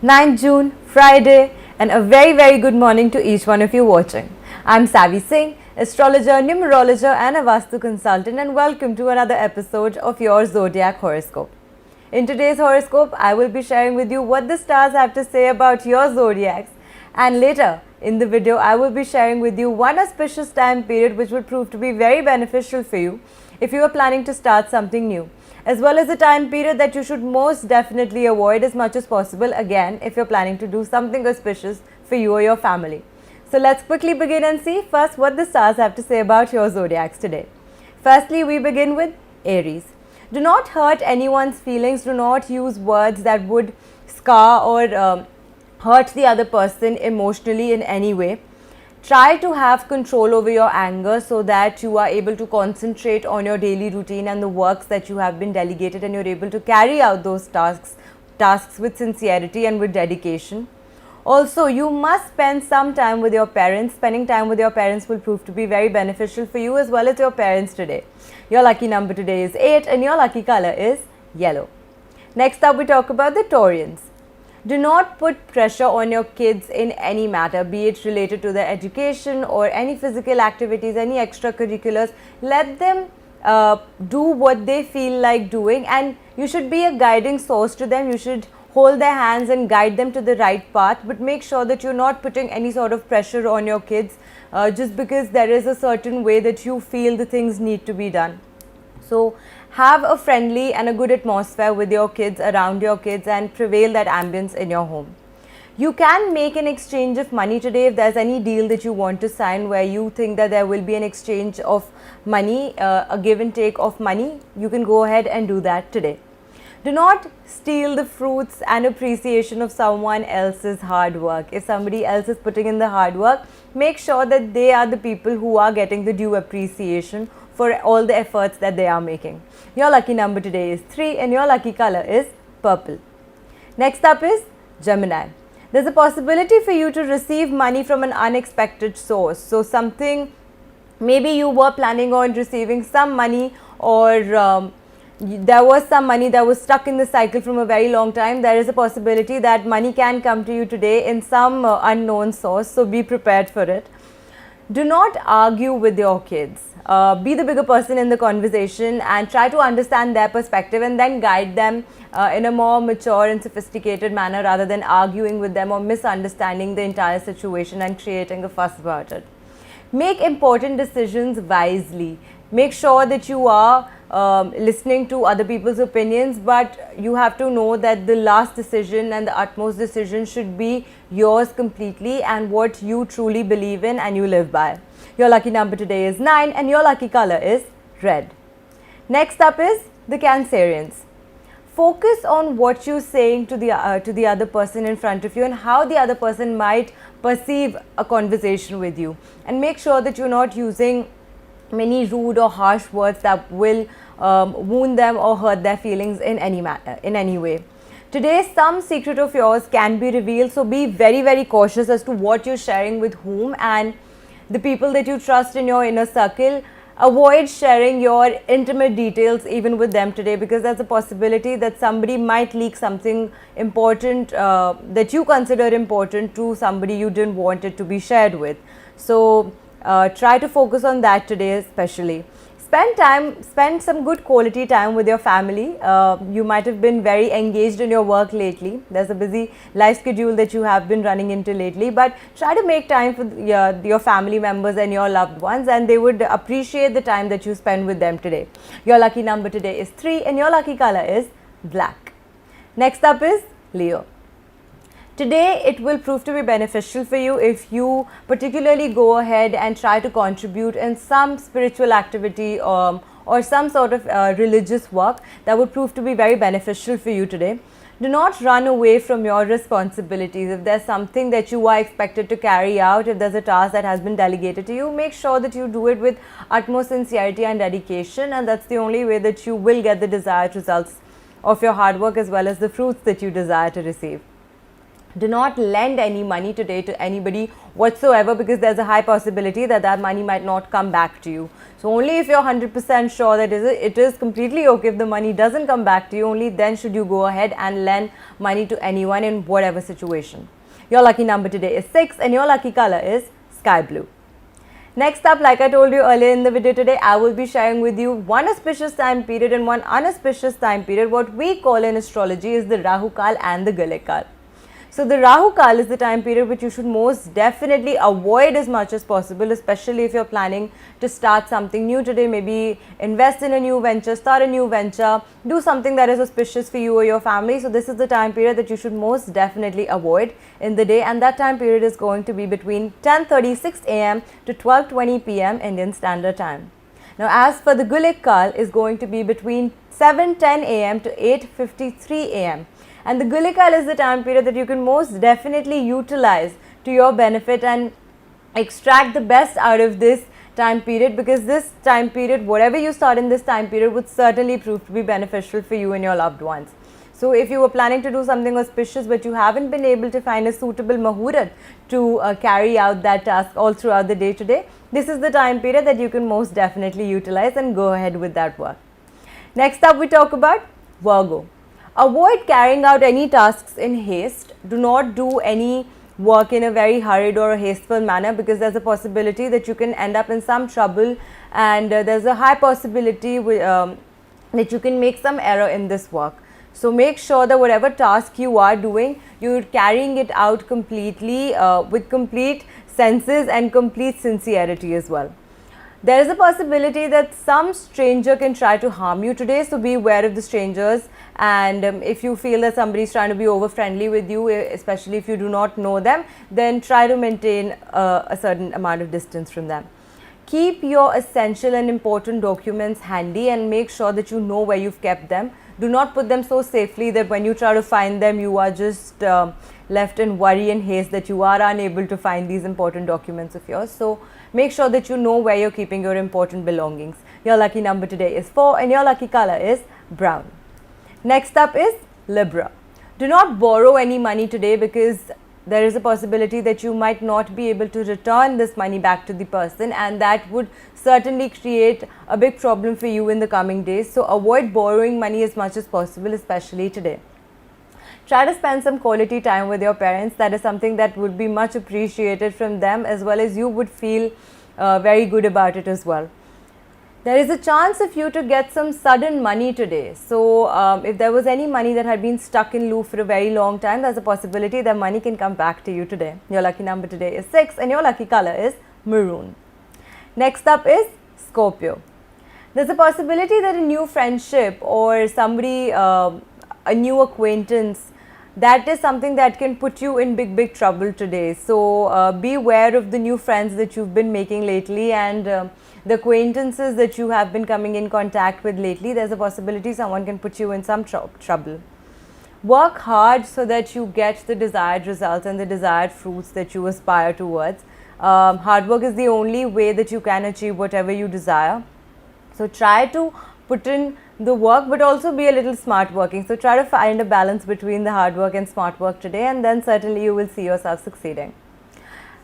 9th June, Friday, and a very good morning to each one of you watching. I'm Savvy Singh, astrologer, numerologist, and a Vastu consultant, and welcome to another episode of your Zodiac horoscope. In today's horoscope, I will be sharing with you what the stars have to say about your zodiacs, and later in the video, I will be sharing with you one auspicious time period which will prove to be very beneficial for you if you are planning to start something new, as well as a time period that you should most definitely avoid as much as possible, again if you're planning to do something auspicious for you or your family. So let's quickly begin and see first what the stars have to say about your zodiacs today. Firstly, we begin with Aries. Do not hurt anyone's feelings. Do not use words that would scar or hurt the other person emotionally in any way. Try to have control over your anger so that you are able to concentrate on your daily routine and the works that you have been delegated, and you're able to carry out those tasks with sincerity and with dedication. Also, you must spend some time with your parents. Spending time with your parents will prove to be very beneficial for you as well as your parents today. Your lucky number today is 8 and your lucky color is yellow. Next up, we talk about the Taurians. Do not put pressure on your kids in any matter, be it related to their education or any physical activities, any extracurriculars. Let them do what they feel like doing, and you should be a guiding source to them. You should hold their hands and guide them to the right path, but make sure that you're not putting any sort of pressure on your kids just because there is a certain way that you feel the things need to be done. So have a friendly and a good atmosphere with your kids, around your kids, and prevail that ambience in your home. You can make an exchange of money today if there's any deal that you want to sign where you think that there will be an exchange of money, a give and take of money. You can go ahead and do that today. Do not steal the fruits and appreciation of someone else's hard work. If somebody else is putting in the hard work, make sure that they are the people who are getting the due appreciation for all the efforts that they are making. Your lucky number today is 3 and your lucky color is purple. Next up is Gemini. There's a possibility for you to receive money from an unexpected source. So something, maybe you were planning on receiving some money, or there was some money that was stuck in the cycle from a very long time. There is a possibility that money can come to you today in some unknown source, so be prepared for it. Do not argue with your kids. Be the bigger person in the conversation and try to understand their perspective and then guide them in a more mature and sophisticated manner, rather than arguing with them or misunderstanding the entire situation and creating a fuss about it. Make important decisions wisely. Make sure that you are listening to other people's opinions, but you have to know that the last decision and the utmost decision should be yours completely and what you truly believe in and you live by. Your lucky number today is 9 and your lucky color is red. Next up is the Cancerians. Focus on what you're saying to the other person in front of you and how the other person might perceive a conversation with you, and make sure that you're not using many rude or harsh words that will wound them or hurt their feelings in any way. Today, some secret of yours can be revealed, so be very cautious as to what you're sharing with whom, and the people that you trust in your inner circle. Avoid sharing your intimate details even with them today, because there's a possibility that somebody might leak something important that you consider important to somebody you didn't want it to be shared with. So try to focus on that today especially. Spend some good quality time with your family. You might have been very engaged in your work lately. There's a busy life schedule that you have been running into lately, but try to make time for your family members and your loved ones, and they would appreciate the time that you spend with them today. Your lucky number today is 3 and your lucky color is black. Next up is Leo. Today, it will prove to be beneficial for you if you particularly go ahead and try to contribute in some spiritual activity or some sort of religious work that would prove to be very beneficial for you today. Do not run away from your responsibilities. If there's something that you are expected to carry out, if there's a task that has been delegated to you, make sure that you do it with utmost sincerity and dedication, and that's the only way that you will get the desired results of your hard work as well as the fruits that you desire to receive. Do not lend any money today to anybody whatsoever, because there's a high possibility that that money might not come back to you. So only if you're 100% sure that it is completely okay if the money doesn't come back to you, only then should you go ahead and lend money to anyone in whatever situation. Your lucky number today is 6 and your lucky color is sky blue. Next up, like I told you earlier in the video today, I will be sharing with you one auspicious time period and one unauspicious time period. What we call in astrology is the Rahu Kal and the Gale Kal. So the Rahu Kal is the time period which you should most definitely avoid as much as possible, especially if you're planning to start something new today, maybe invest in a new venture, start a new venture, do something that is auspicious for you or your family. So this is the time period that you should most definitely avoid in the day, and that time period is going to be between 10:36 a.m. to 12:20 p.m. Indian Standard Time. Now as for the Gulik Kal is going to be between 7:10 a.m. to 8:53 a.m. And the Gulik Kal is the time period that you can most definitely utilize to your benefit and extract the best out of this time period, because this time period, whatever you start in this time period, would certainly prove to be beneficial for you and your loved ones. So if you were planning to do something auspicious but you haven't been able to find a suitable Muhurat to carry out that task all throughout the day today, this is the time period that you can most definitely utilize and go ahead with that work. Next up, we talk about Virgo. Avoid carrying out any tasks in haste. Do not do any work in a very hurried or a hasteful manner, because there's a possibility that you can end up in some trouble, and there's a high possibility that you can make some error in this work. So make sure that whatever task you are doing, you're carrying it out completely with complete senses and complete sincerity as well. There is a possibility that some stranger can try to harm you today, so be aware of the strangers. And if you feel that somebody is trying to be over friendly with you, especially if you do not know them, then try to maintain a certain amount of distance from them. Keep your essential and important documents handy and make sure that you know where you've kept them. Do not put them so safely that when you try to find them, you are just left in worry and haste that you are unable to find these important documents of yours. So make sure that you know where you're keeping your important belongings. Your lucky number today is 4 and your lucky color is brown. Next up is Libra. Do not borrow any money today, because there is a possibility that you might not be able to return this money back to the person, and that would certainly create a big problem for you in the coming days. So avoid borrowing money as much as possible, especially today. Try to spend some quality time with your parents. That is something that would be much appreciated from them, as well as you would feel very good about it as well. There is a chance of you to get some sudden money today. So if there was any money that had been stuck in loop for a very long time, there's a possibility that money can come back to you today. Your lucky number today is 6 and your lucky color is maroon. Next up is Scorpio. There's a possibility that a new friendship or somebody, a new acquaintance, that is something that can put you in big trouble today. So be aware of the new friends that you've been making lately, and the acquaintances that you have been coming in contact with lately. There's a possibility someone can put you in some trouble. Work hard so that you get the desired results and the desired fruits that you aspire towards. Hard work is the only way that you can achieve whatever you desire. So try to put in the work, but also be a little smart working. So try to find a balance between the hard work and smart work today, and then certainly you will see yourself succeeding.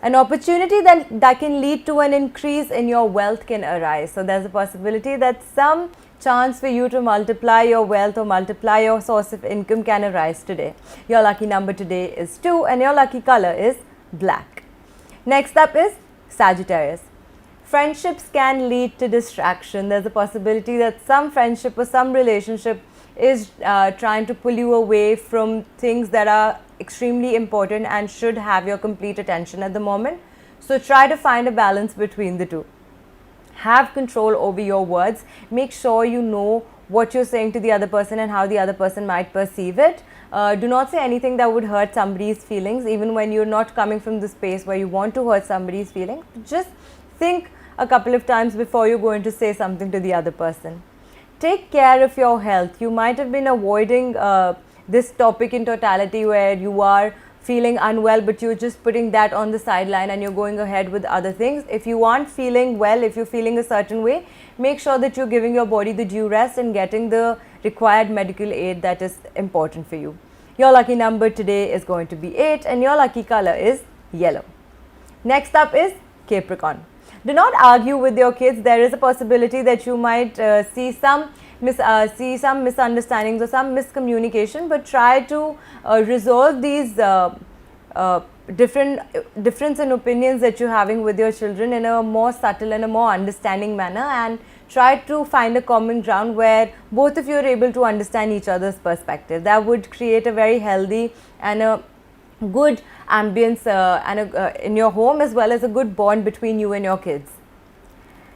An opportunity that can lead to an increase in your wealth can arise. So there's a possibility that some chance for you to multiply your wealth or multiply your source of income can arise today. Your lucky number today is 2 and your lucky color is black. Next up is Sagittarius. Friendships can lead to distraction. There's a possibility that some friendship or some relationship is trying to pull you away from things that are extremely important and should have your complete attention at the moment. So try to find a balance between the two. Have control over your words. Make sure you know what you're saying to the other person and how the other person might perceive it. Do not say anything that would hurt somebody's feelings, even when you're not coming from the space where you want to hurt somebody's feelings. Just think a couple of times before you're going to say something to the other person. Take care of your health. You might have been avoiding this topic in totality, where you are feeling unwell, but you're just putting that on the sideline and you're going ahead with other things. If you aren't feeling well, if you're feeling a certain way, make sure that you're giving your body the due rest and getting the required medical aid that is important for you. Your lucky number today is going to be 8 and your lucky color is yellow. Next up is Capricorn. Do not argue with your kids. There is a possibility that you might see some misunderstandings or some miscommunication, but try to resolve these difference in opinions that you're having with your children in a more subtle and a more understanding manner, and try to find a common ground where both of you are able to understand each other's perspective. That would create a very healthy and a good ambience in your home, as well as a good bond between you and your kids.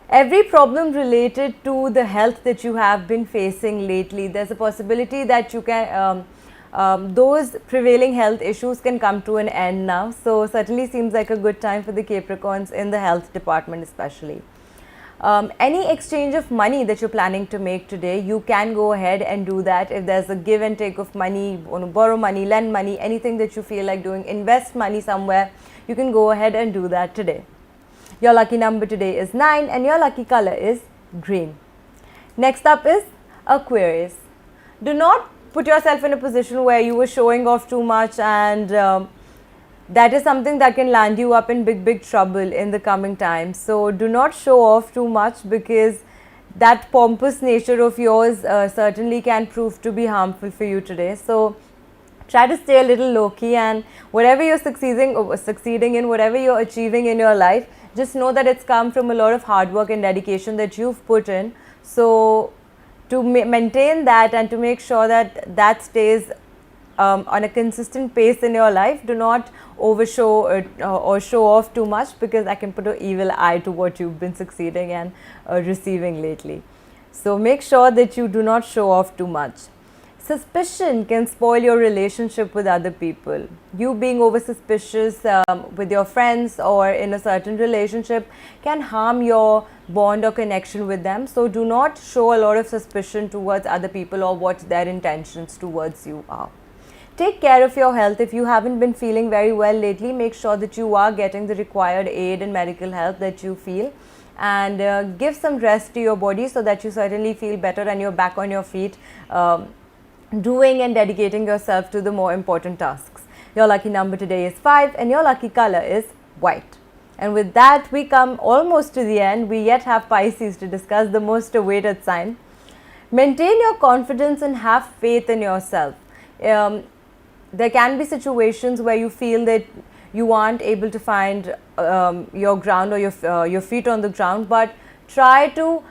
Every problem related to the health that you have been facing lately, there's a possibility that you can those prevailing health issues can come to an end now. So certainly seems like a good time for the Capricorns in the health department especially. Any exchange of money that you're planning to make today, you can go ahead and do that. If there's a give and take of money, want to borrow money, lend money, anything that you feel like doing, invest money somewhere, you can go ahead and do that today. Your lucky number today is 9 and your lucky color is green. Next up is Aquarius. Do not put yourself in a position where you were showing off too much, and that is something that can land you up in big trouble in the coming time. So do not show off too much, because that pompous nature of yours certainly can prove to be harmful for you today. So try to stay a little low-key, and whatever you're succeeding in, whatever you're achieving in your life, just know that it's come from a lot of hard work and dedication that you've put in. So to maintain that and to make sure that that stays on a consistent pace in your life, do not overshow or show off too much, because I can put an evil eye to what you've been succeeding and receiving lately. So make sure that you do not show off too much. Suspicion can spoil your relationship with other people. You being over suspicious with your friends or in a certain relationship can harm your bond or connection with them. So do not show a lot of suspicion towards other people or what their intentions towards you are. Take care of your health. If you haven't been feeling very well lately, make sure that you are getting the required aid and medical help that you feel, and give some rest to your body so that you certainly feel better and you're back on your feet, doing and dedicating yourself to the more important tasks. Your lucky number today is 5 and your lucky color is white. And with that, we come almost to the end. We yet have Pisces to discuss, the most awaited sign. Maintain your confidence and have faith in yourself. There can be situations where you feel that you aren't able to find your ground or your feet on the ground, but try to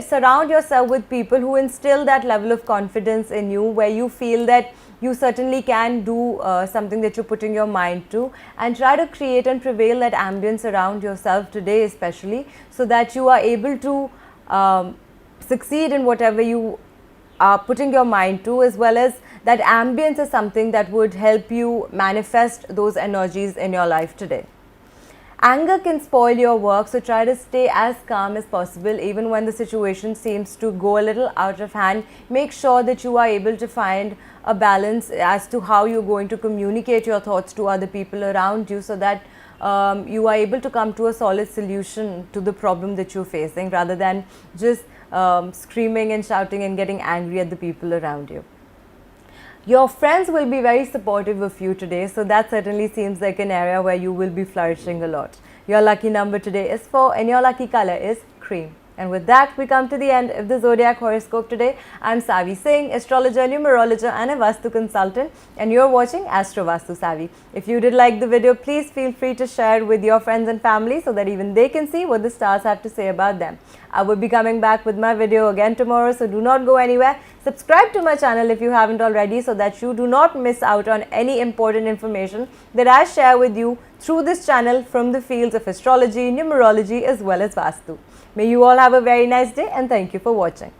surround yourself with people who instill that level of confidence in you, where you feel that you certainly can do something that you're putting your mind to, and try to create and prevail that ambience around yourself today especially, so that you are able to succeed in whatever you are putting your mind to, as well as that ambience is something that would help you manifest those energies in your life today. Anger can spoil your work, so try to stay as calm as possible even when the situation seems to go a little out of hand. Make sure that you are able to find a balance as to how you're going to communicate your thoughts to other people around you, so that you are able to come to a solid solution to the problem that you're facing, rather than just screaming and shouting and getting angry at the people around you. Your friends will be very supportive of you today, so that certainly seems like an area where you will be flourishing a lot. Your lucky number today is 4 and your lucky color is cream. And with that, we come to the end of the Zodiac horoscope today. I'm Savi Singh, astrologer, numerologer and a Vastu consultant, and you're watching Astro Vastu Savi. If you did like the video, please feel free to share with your friends and family so that even they can see what the stars have to say about them. I will be coming back with my video again tomorrow, so do not go anywhere. Subscribe to my channel if you haven't already, so that you do not miss out on any important information that I share with you through this channel from the fields of astrology, numerology as well as Vastu. May you all have a very nice day, and thank you for watching.